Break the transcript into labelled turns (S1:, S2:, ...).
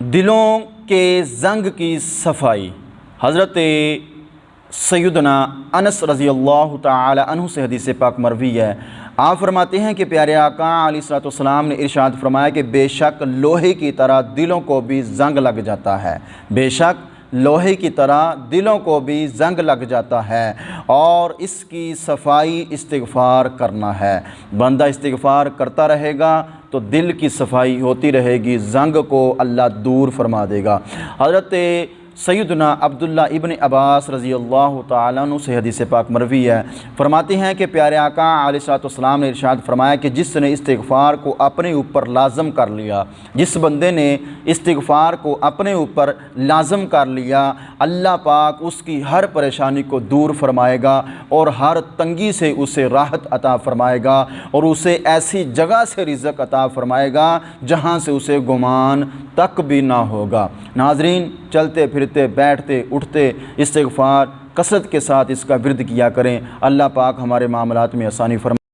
S1: دلوں کے زنگ کی صفائی۔ حضرت سیدنا انس رضی اللہ تعالی عنہ سے حدیث پاک مروی ہے۔ آپ فرماتے ہیں کہ پیارے آقا علیہ الصلوۃ والسلام نے ارشاد فرمایا کہ بے شک لوہے کی طرح دلوں کو بھی زنگ لگ جاتا ہے، بے شک لوہے کی طرح دلوں کو بھی زنگ لگ جاتا ہے، اور اس کی صفائی استغفار کرنا ہے۔ بندہ استغفار کرتا رہے گا تو دل کی صفائی ہوتی رہے گی، زنگ کو اللہ دور فرما دے گا۔ حضرت سیدنا عبداللہ ابن عباس رضی اللہ تعالیٰ عنہ سے حدیث پاک مروی ہے۔ فرماتے ہیں کہ پیارے آقا علیہ الصلوۃ والسلام نے ارشاد فرمایا کہ جس نے استغفار کو اپنے اوپر لازم کر لیا، جس بندے نے استغفار کو اپنے اوپر لازم کر لیا، اللہ پاک اس کی ہر پریشانی کو دور فرمائے گا اور ہر تنگی سے اسے راحت عطا فرمائے گا، اور اسے ایسی جگہ سے رزق عطا فرمائے گا جہاں سے اسے گمان تک بھی نہ ہوگا۔ ناظرین، چلتے پھرتے بیٹھتے اٹھتے استغفار کثرت کے ساتھ اس کا ورد کیا کریں۔ اللہ پاک ہمارے معاملات میں آسانی فرمائے۔